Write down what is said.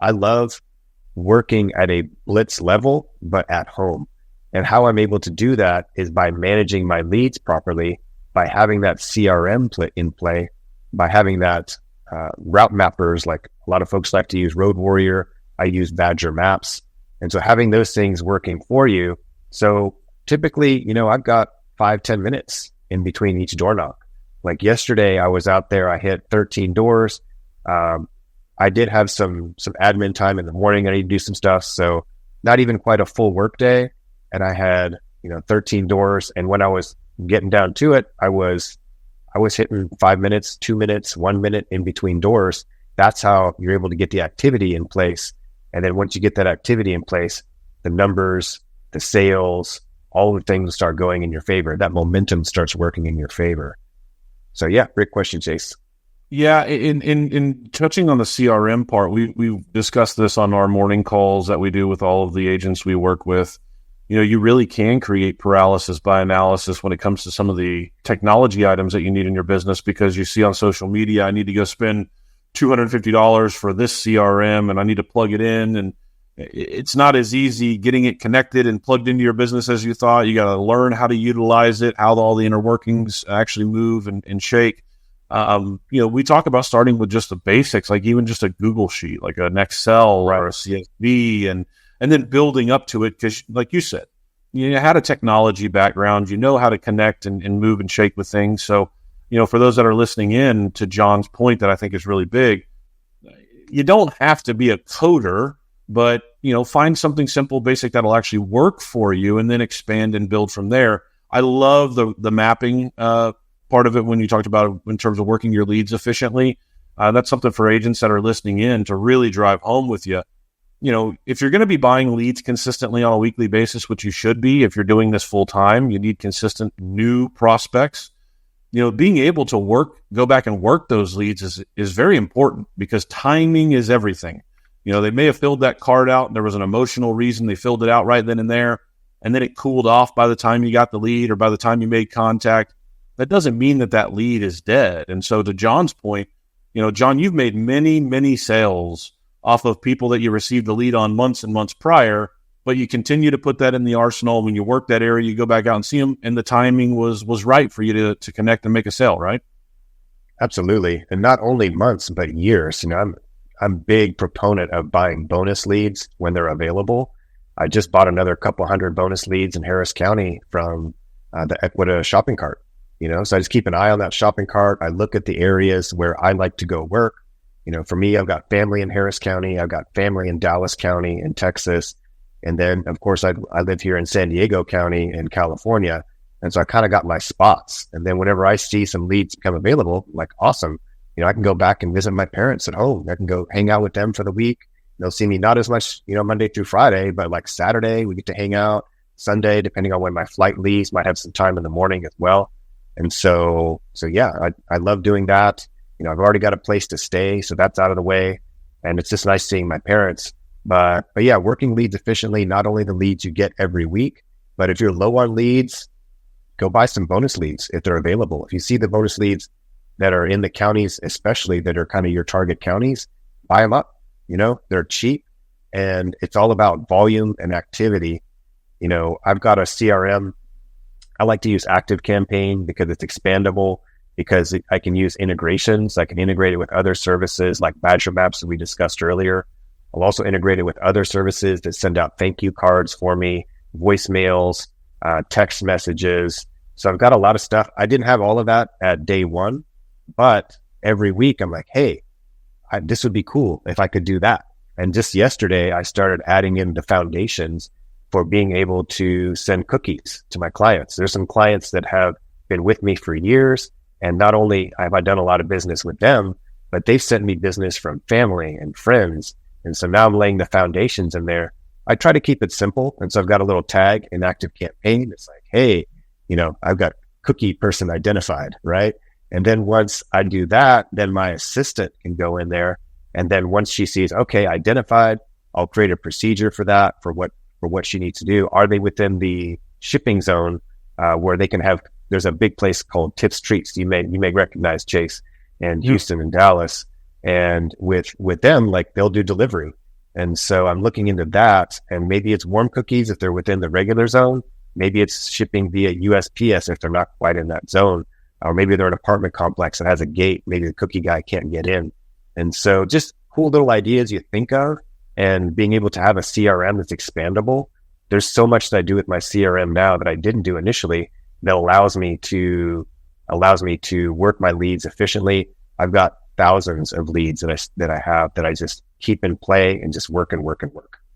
I love working at a blitz level, but at home. And how I'm able to do that is by managing my leads properly, by having that CRM in play, by having that route mappers. Like a lot of folks like to use Road Warrior. I use Badger Maps. And so having those things working for you. So typically, I've got 5-10 minutes in between each door knock. Like yesterday, I was out there, I hit 13 doors. I did have some admin time in the morning. I need to do some stuff. So not even quite a full work day. And I had, 13 doors. And when I was getting down to it, I was hitting 5 minutes, 2 minutes, 1 minute in between doors. That's how you're able to get the activity in place. And then once you get that activity in place, the numbers, the sales, all the things start going in your favor. That momentum starts working in your favor. So yeah, great question, Chase. Yeah, in touching on the CRM part, we discussed this on our morning calls that we do with all of the agents we work with. You really can create paralysis by analysis when it comes to some of the technology items that you need in your business, because you see on social media, I need to go spend $250 for this CRM and I need to plug it in. And it's not as easy getting it connected and plugged into your business as you thought. You got to learn how to utilize it, how all the inner workings actually move and shake. We talk about starting with just the basics, like even just a Google sheet, like an Excel or a CSV, and then building up to it. Because like you said, you had a technology background, how to connect and move and shake with things. So, for those that are listening in to John's point that I think is really big, you don't have to be a coder, but, find something simple, basic that'll actually work for you and then expand and build from there. I love the mapping part of it when you talked about it in terms of working your leads efficiently. That's something for agents that are listening in to really drive home with you. If you're going to be buying leads consistently on a weekly basis, which you should be, if you're doing this full time, you need consistent new prospects. Being able to go back and work those leads is very important, because timing is everything. They may have filled that card out and there was an emotional reason they filled it out right then and there, and then it cooled off by the time you got the lead or by the time you made contact. That doesn't mean that lead is dead. And so to John's point, John, you've made many, many sales off of people that you received the lead on months and months prior, but you continue to put that in the arsenal. When you work that area, you go back out and see them, and the timing was right for you to connect and make a sale, right? Absolutely. And not only months, but years. I'm big proponent of buying bonus leads when they're available. I just bought another couple hundred bonus leads in Harris County from the Equita shopping cart. So I just keep an eye on that shopping cart. I look at the areas where I like to go work. For me, I've got family in Harris County. I've got family in Dallas County in Texas. And then, of course, I live here in San Diego County in California. And so I kind of got my spots. And then whenever I see some leads become available, I'm like, awesome. I can go back and visit my parents at home. I can go hang out with them for the week. They'll see me not as much, Monday through Friday, but like Saturday, we get to hang out. Sunday, depending on when my flight leaves, might have some time in the morning as well. And so yeah, I love doing that. I've already got a place to stay, so that's out of the way. And it's just nice seeing my parents. But yeah, working leads efficiently, not only the leads you get every week, but if you're low on leads, go buy some bonus leads if they're available. If you see the bonus leads that are in the counties, especially that are kind of your target counties, buy them up. They're cheap, and it's all about volume and activity. I've got a CRM. I like to use Active Campaign because it's expandable, because I can use integrations. I can integrate it with other services like Badger Maps that we discussed earlier. I'll also integrate it with other services that send out thank you cards for me, voicemails, text messages. So I've got a lot of stuff. I didn't have all of that at day one, but every week I'm like, hey, this would be cool if I could do that. And just yesterday, I started adding in the foundations for being able to send cookies to my clients. There's some clients that have been with me for years. And not only have I done a lot of business with them, but they've sent me business from family and friends. And so now I'm laying the foundations in there. I try to keep it simple. And so I've got a little tag in Active Campaign. It's like, hey, I've got cookie person identified, right? And then once I do that, then my assistant can go in there. And then once she sees, okay, identified, I'll create a procedure for that, for what she needs to do. Are they within the shipping zone where they can have, there's a big place called Tips Treats. You may recognize, Chase, and Houston and Dallas. And with them, like, they'll do delivery. And so I'm looking into that, and maybe it's warm cookies if they're within the regular zone. Maybe it's shipping via USPS if they're not quite in that zone, or maybe they're an apartment complex that has a gate. Maybe the cookie guy can't get in. And so just cool little ideas you think of, and being able to have a CRM that's expandable. There's so much that I do with my CRM now that I didn't do initially that allows me to work my leads efficiently. I've got thousands of leads that I have that I just keep in play and just work and work and work.